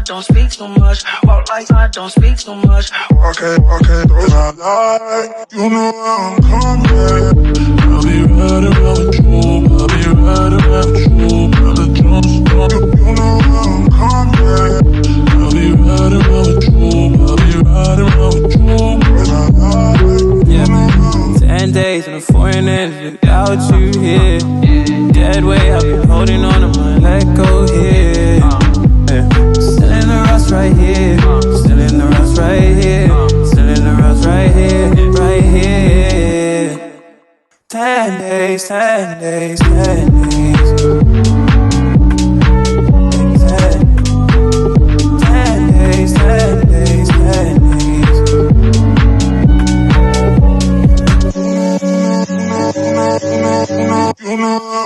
Don't speak too much, walk like I don't speak too much. Walk it, those I like. You know I'm coming. I'll be riding around with you. I'll be riding around with you. I'm the jumpstart. You know I'm coming. I'll be riding around with you. I'll be riding around with you. Cause I like. Yeah, man. 10 days in a foreign end without you here. Dead weight, I've been holding on to my let go here. Still in the rust right here. Still in the rust right here. Still in the rust right here. Right here. 10 days, 10 days, 10 days. 10 days, 10 days, 10 days. You know